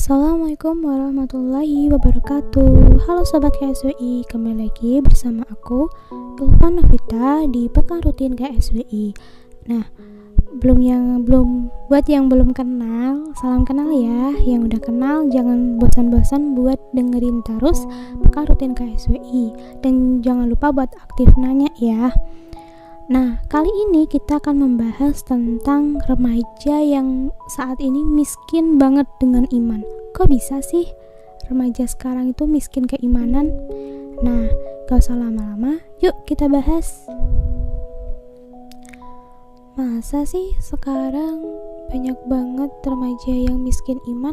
Assalamualaikum warahmatullahi wabarakatuh. Halo Sobat KSWI, kembali lagi bersama aku Ilvan Novita di Pekan Rutin KSWI. Nah, buat yang belum kenal, salam kenal ya. Yang udah kenal jangan bosan-bosan buat dengerin terus Pekan Rutin KSWI. Dan jangan lupa buat aktif nanya ya. Nah, kali ini kita akan membahas tentang remaja yang saat ini miskin banget dengan iman. Kok bisa sih remaja sekarang itu miskin keimanan? Nah, gak usah lama-lama, yuk kita bahas. Masa sih sekarang banyak banget remaja yang miskin iman?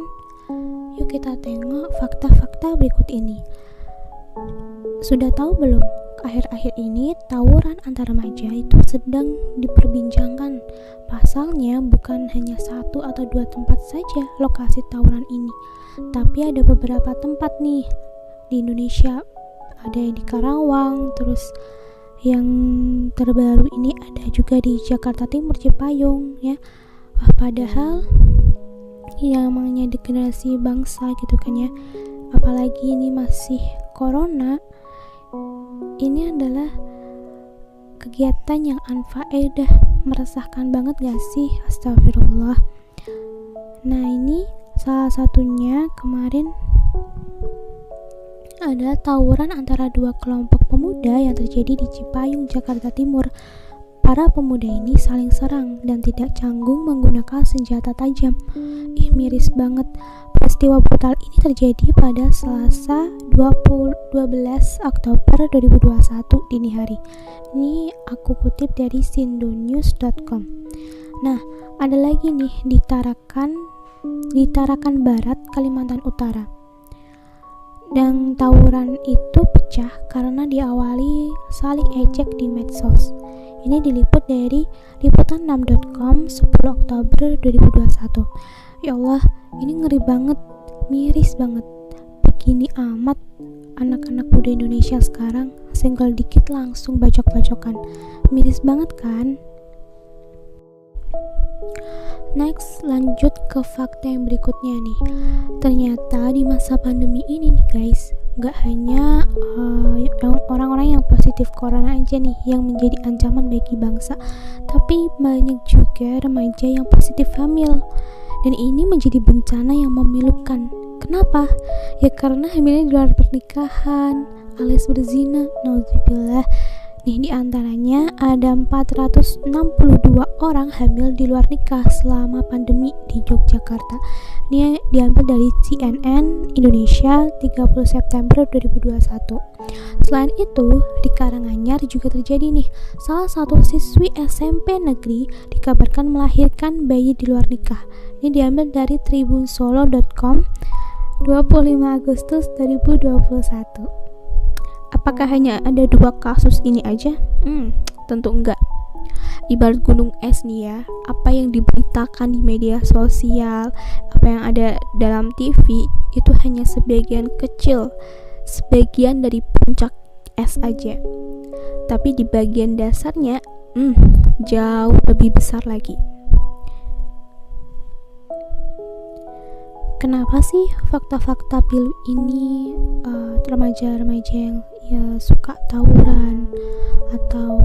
Yuk kita tengok fakta-fakta berikut ini. Sudah tahu belum? Akhir-akhir ini tawuran antar remaja itu sedang diperbincangkan. Pasalnya bukan hanya satu atau dua tempat saja lokasi tawuran ini, tapi ada beberapa tempat nih di Indonesia. Ada yang di Karawang, terus yang terbaru ini ada juga di Jakarta Timur, Cipayung ya. Padahal yang namanya generasi bangsa gitu kan ya, apalagi ini masih corona. Ini adalah kegiatan yang anfaedah, meresahkan banget gak sih? Astagfirullah. Nah, ini salah satunya kemarin ada tawuran antara dua kelompok pemuda yang terjadi di Cipayung, Jakarta Timur. Para pemuda ini saling serang dan tidak canggung menggunakan senjata tajam. Miris banget. Peristiwa brutal ini terjadi pada Selasa 12 Oktober 2021 dini hari. Ini aku kutip dari sindonews.com. Nah, ada lagi nih di Tarakan Barat, Kalimantan Utara. Dan tawuran itu pecah karena diawali saling ejek di medsos. Ini diliput dari liputan6.com 10 Oktober 2021. Ya Allah, ini ngeri banget, miris banget. Begini amat anak-anak muda Indonesia sekarang, senggol dikit langsung bacok-bacokan. Miris banget kan? Next, lanjut ke fakta yang berikutnya nih. Ternyata di masa pandemi ini nih guys, gak hanya orang-orang yang positif corona aja nih yang menjadi ancaman bagi bangsa, tapi banyak juga remaja yang positif hamil. Dan ini menjadi bencana yang memilukan. Kenapa? Ya karena hamilnya di luar pernikahan alias berzina. Nauzubillah. Nih di antaranya ada 462 orang hamil di luar nikah selama pandemi di Yogyakarta. Ini diambil dari CNN Indonesia 30 September 2021. Selain itu, di Karanganyar juga terjadi nih. Salah satu siswi SMP negeri dikabarkan melahirkan bayi di luar nikah. Ini diambil dari tribunsolo.com 25 Agustus 2021. Apakah hanya ada dua kasus ini aja? Tentu enggak. Ibarat gunung es nih ya, apa yang diberitakan di media sosial, apa yang ada dalam TV itu hanya sebagian kecil, sebagian dari puncak es aja. Tapi di bagian dasarnya jauh lebih besar lagi. Kenapa sih fakta-fakta pilu ini remaja-remaja yang suka tawuran, atau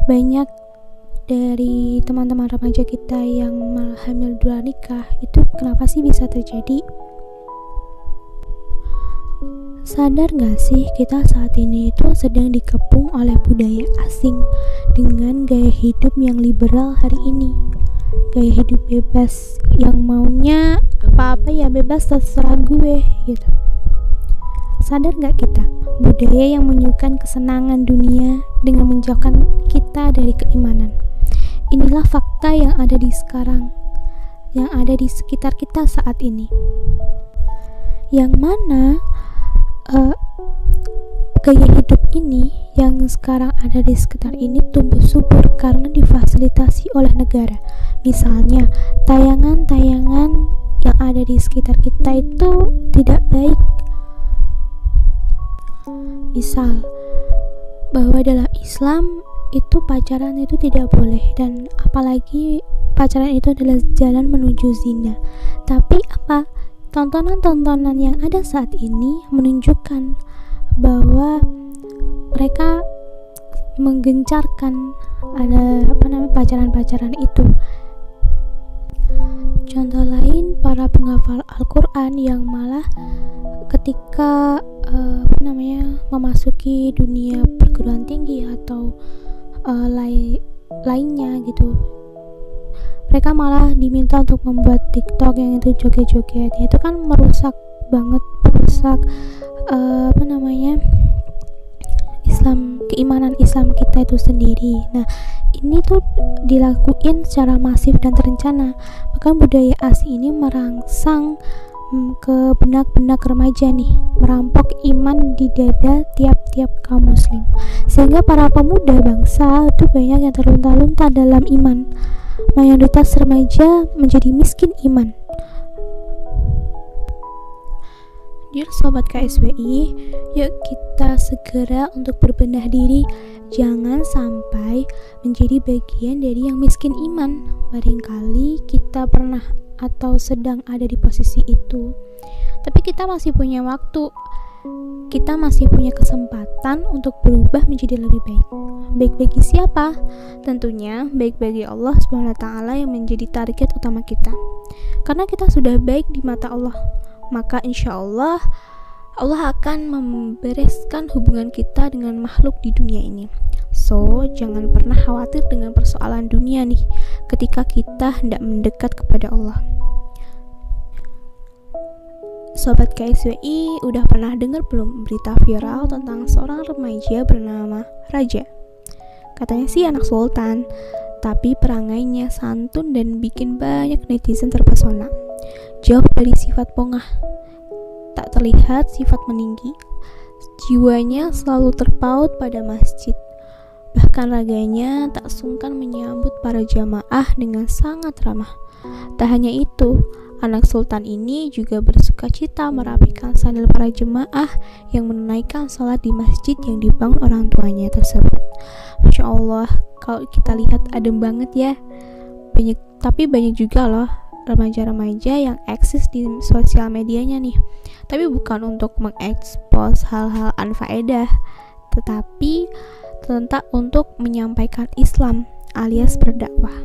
banyak dari teman-teman remaja kita yang malah hamil di luar nikah, itu kenapa sih bisa terjadi? Sadar gak sih kita saat ini itu sedang dikepung oleh budaya asing dengan gaya hidup yang liberal hari ini, gaya hidup bebas yang maunya apa-apa ya bebas terserah gue gitu. Sadar gak kita budaya yang menyukai kesenangan dunia dengan menjauhkan kita dari keimanan? Inilah fakta yang ada di sekarang, yang ada di sekitar kita saat ini, yang mana gaya hidup ini yang sekarang ada di sekitar ini tumbuh subur karena difasilitasi oleh negara. Misalnya tayangan-tayangan yang ada di sekitar kita itu tidak baik. Misal bahwa dalam Islam itu pacaran itu tidak boleh, dan apalagi pacaran itu adalah jalan menuju zina. Tapi apa? tontonan-tontonan yang ada saat ini menunjukkan bahwa mereka menggencarkan ada pacaran-pacaran itu. Contoh lain, para penghafal Al-Quran yang malah ketika memasuki dunia perguruan tinggi atau lainnya gitu, mereka malah diminta untuk membuat TikTok yang itu joget-joget. Itu kan merusak keimanan Islam kita itu sendiri. Nah, ini tuh dilakuin secara masif dan terencana. Bahkan budaya asing ini merangsang ke benak-benak remaja nih, merampok iman di dada tiap-tiap kaum muslim, sehingga para pemuda bangsa itu banyak yang terlunta-lunta dalam iman. Mayoritas remaja menjadi miskin iman. Dear Sobat KSWI, yuk kita segera untuk berbenah diri. Jangan sampai menjadi bagian dari yang miskin iman. Barangkali kita pernah atau sedang ada di posisi itu, tapi kita masih punya waktu. Kita masih punya kesempatan untuk berubah menjadi lebih baik. Baik bagi siapa? Tentunya baik bagi Allah SWT yang menjadi target utama kita. Karena kita sudah baik di mata Allah, maka insya Allah akan membereskan hubungan kita dengan makhluk di dunia ini. So, jangan pernah khawatir dengan persoalan dunia nih ketika kita hendak mendekat kepada Allah. Sobat KSWI, udah pernah dengar belum berita viral tentang seorang remaja bernama Raja? Katanya sih anak sultan, tapi perangainya santun dan bikin banyak netizen terpesona. Jauh dari sifat pongah, tak terlihat sifat meninggi, jiwanya selalu terpaut pada masjid. Bahkan raganya tak sungkan menyambut para jamaah dengan sangat ramah. Tak hanya itu, anak sultan ini juga bersukacita merapikan sandal para jemaah yang menunaikan sholat di masjid yang dibangun orang tuanya tersebut. Masya Allah, kalau kita lihat adem banget ya. Tapi banyak juga loh remaja-remaja yang eksis di sosial medianya nih, tapi bukan untuk mengekspos hal-hal anfaedah, tetapi tentang untuk menyampaikan Islam alias berdakwah.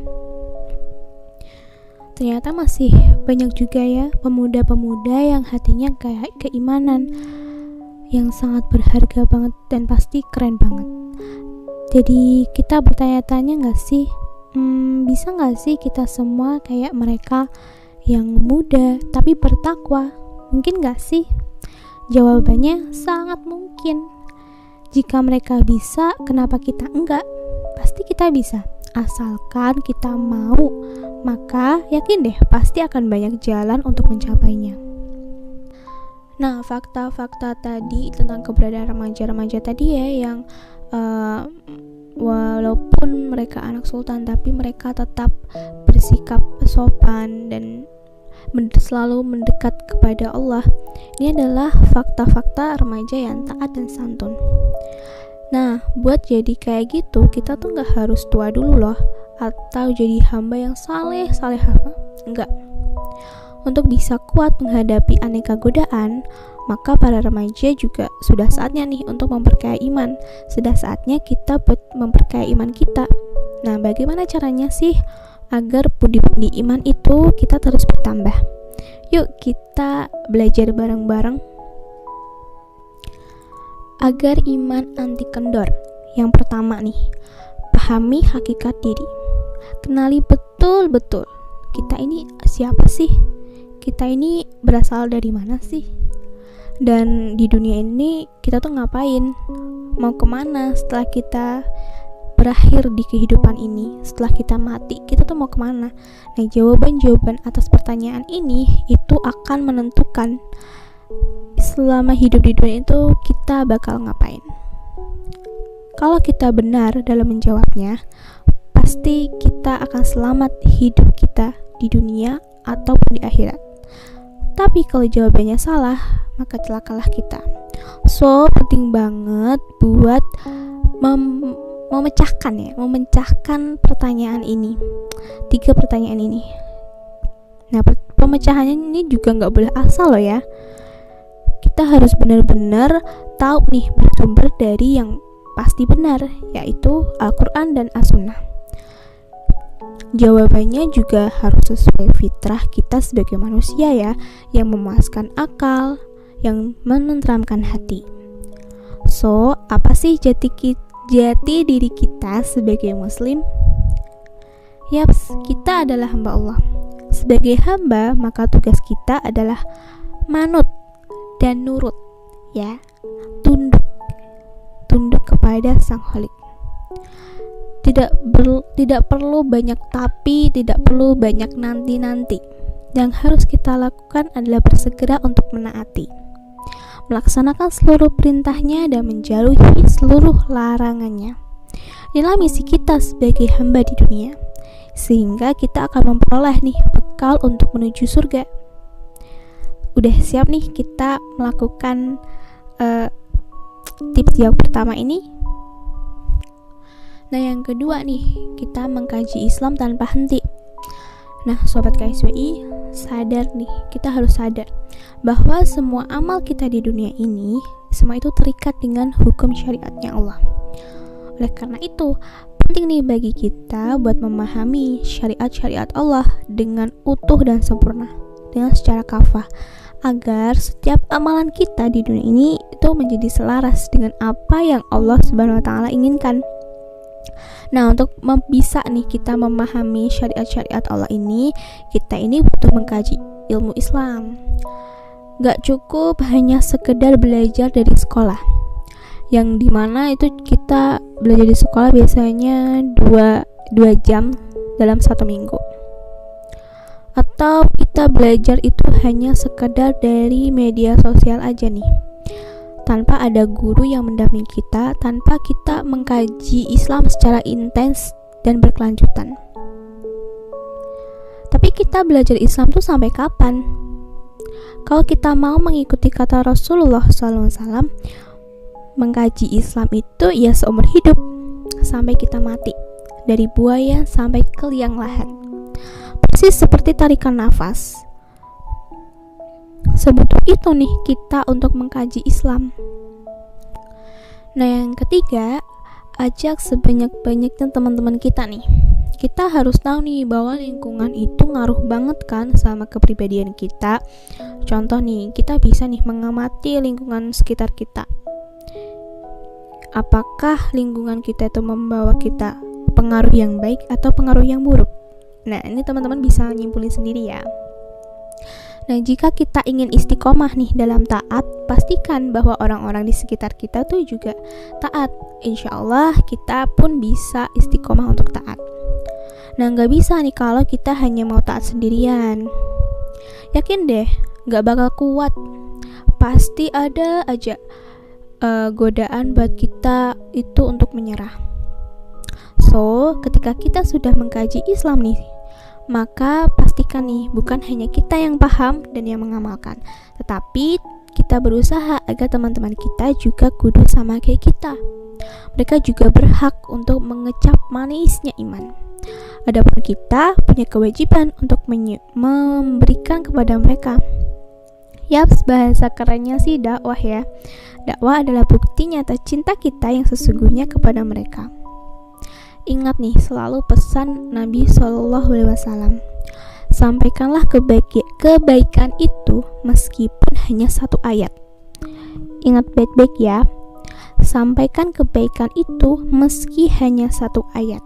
Ternyata masih banyak juga ya pemuda-pemuda yang hatinya kayak keimanan, yang sangat berharga banget dan pasti keren banget. Jadi kita bertanya-tanya gak sih, bisa gak sih kita semua kayak mereka yang muda tapi bertakwa? Mungkin gak sih? Jawabannya sangat mungkin. Jika mereka bisa, kenapa kita enggak? Pasti kita bisa, asalkan kita mau. Maka yakin deh, pasti akan banyak jalan untuk mencapainya. Nah, fakta-fakta tadi tentang keberadaan remaja-remaja tadi ya, yang walaupun mereka anak sultan, tapi mereka tetap bersikap sopan dan selalu mendekat kepada Allah. Ini adalah fakta-fakta remaja yang taat dan santun. Nah, buat jadi kayak gitu, kita tuh gak harus tua dulu loh, atau jadi hamba yang saleh-salehah. Enggak. Untuk bisa kuat menghadapi aneka godaan, maka para remaja juga sudah saatnya nih untuk memperkaya iman. Sudah saatnya kita memperkaya iman kita. Nah, bagaimana caranya sih agar pundi-pundi iman itu kita terus bertambah? Yuk kita belajar bareng-bareng agar iman anti kendor. Yang pertama nih, pahami hakikat diri. Kenali betul-betul kita ini siapa sih? Kita ini berasal dari mana sih? Dan di dunia ini kita tuh ngapain? Mau kemana setelah kita berakhir di kehidupan ini? Setelah kita mati, kita tuh mau kemana? Nah, jawaban-jawaban atas pertanyaan ini itu akan menentukan selama hidup di dunia itu kita bakal ngapain. Kalau kita benar dalam menjawabnya, pasti kita akan selamat hidup kita di dunia ataupun di akhirat. Tapi kalau jawabannya salah, maka celakalah kita. So, penting banget buat memecahkan pertanyaan ini. 3 pertanyaan ini. Nah, pemecahannya ini juga nggak boleh asal loh ya. Kita harus benar-benar tahu nih bersumber dari yang pasti benar, yaitu Al-Quran dan As-Sunnah. Jawabannya juga harus sesuai fitrah kita sebagai manusia ya, yang memuaskan akal, yang menenteramkan hati. So, apa sih jati diri kita sebagai muslim? Yaps, kita adalah hamba Allah. Sebagai hamba, maka tugas kita adalah manut dan nurut, ya, tunduk kepada Sang Khalik. Tidak perlu banyak tapi, tidak perlu banyak nanti. Yang harus kita lakukan adalah bersegera untuk menaati, melaksanakan seluruh perintahnya dan menjauhi seluruh larangannya. Inilah misi kita sebagai hamba di dunia, sehingga kita akan memperoleh nih bekal untuk menuju surga. Udah siap nih kita melakukan tips yang pertama ini? Nah, yang kedua nih, kita mengkaji Islam tanpa henti. Nah, sobat KSWI, kita harus sadar bahwa semua amal kita di dunia ini, semua itu terikat dengan hukum syariatnya Allah. Oleh karena itu, penting nih bagi kita buat memahami syariat-syariat Allah dengan utuh dan sempurna, dengan secara kafah, agar setiap amalan kita di dunia ini itu menjadi selaras dengan apa yang Allah Subhanahu wa taala inginkan. Nah, untuk bisa nih kita memahami syariat-syariat Allah ini, kita ini butuh mengkaji ilmu Islam. Gak cukup hanya sekedar belajar dari sekolah, yang dimana itu kita belajar di sekolah biasanya 2 jam dalam 1 minggu. Atau kita belajar itu hanya sekedar dari media sosial aja nih, tanpa ada guru yang mendampingi kita, tanpa kita mengkaji Islam secara intens dan berkelanjutan. Tapi kita belajar Islam tuh sampai kapan? Kalau kita mau mengikuti kata Rasulullah SAW, mengkaji Islam itu ya seumur hidup, sampai kita mati, dari buaya sampai ke liang lahat. Persis seperti tarikan nafas. Sebutuh itu nih kita untuk mengkaji Islam. Nah, yang ketiga, ajak sebanyak-banyaknya teman-teman kita nih. Kita harus tahu nih bahwa lingkungan itu ngaruh banget kan sama kepribadian kita. Contoh nih, kita bisa nih mengamati lingkungan sekitar kita. Apakah lingkungan kita itu membawa kita pengaruh yang baik atau pengaruh yang buruk? Nah, ini teman-teman bisa nyimpulin sendiri ya. Nah, jika kita ingin istiqomah nih dalam taat, pastikan bahwa orang-orang di sekitar kita tuh juga taat. Insya Allah kita pun bisa istiqomah untuk taat. Nah, gak bisa nih kalau kita hanya mau taat sendirian. Yakin deh, gak bakal kuat. Pasti ada aja godaan buat kita itu untuk menyerah. So, ketika kita sudah mengkaji Islam nih, maka pastikan nih bukan hanya kita yang paham dan yang mengamalkan, tetapi kita berusaha agar teman-teman kita juga kudu sama kayak kita. Mereka juga berhak untuk mengecap manisnya iman. Adapun kita punya kewajiban untuk memberikan kepada mereka. Yaps, bahasa kerennya sih dakwah ya. Dakwah adalah bukti nyata cinta kita yang sesungguhnya kepada mereka. Ingat nih selalu pesan Nabi SAW, sampaikanlah kebaikan itu meskipun hanya 1 ayat. Ingat baik-baik ya, sampaikan kebaikan itu meski hanya 1 ayat.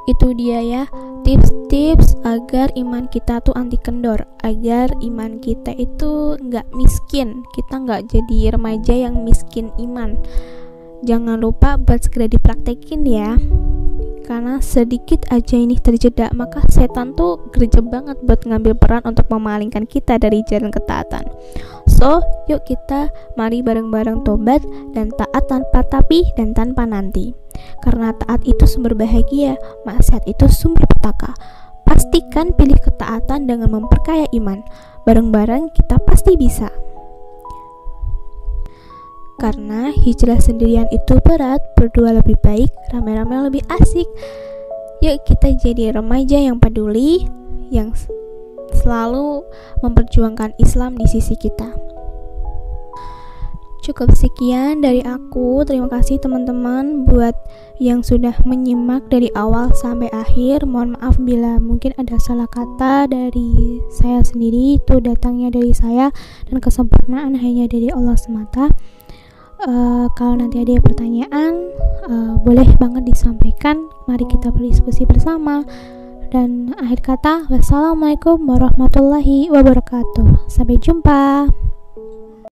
Itu dia ya, tips-tips agar iman kita tuh anti kendor, agar iman kita itu gak miskin, kita gak jadi remaja yang miskin iman. Jangan lupa buat segera dipraktekin ya, karena sedikit aja ini terjeda, maka setan tuh gercep banget buat ngambil peran untuk memalingkan kita dari jalan ketaatan. So, yuk kita mari bareng-bareng tobat dan taat tanpa tapi dan tanpa nanti. Karena taat itu sumber bahagia, maksiat itu sumber petaka. Pastikan pilih ketaatan dengan memperkaya iman. Bareng-bareng kita pasti bisa. Karena hijrah sendirian itu berat, berdua lebih baik, rame-rame lebih asik. Yuk kita jadi remaja yang peduli, yang selalu memperjuangkan Islam di sisi kita. Cukup sekian dari aku. Terima kasih teman-teman buat yang sudah menyimak dari awal sampai akhir. Mohon maaf bila mungkin ada salah kata dari saya sendiri. Itu datangnya dari saya, dan kesempurnaan hanya dari Allah semata. Kalau nanti ada pertanyaan, boleh banget disampaikan. Mari kita berdiskusi bersama. Dan akhir kata, wassalamualaikum warahmatullahi wabarakatuh. Sampai jumpa.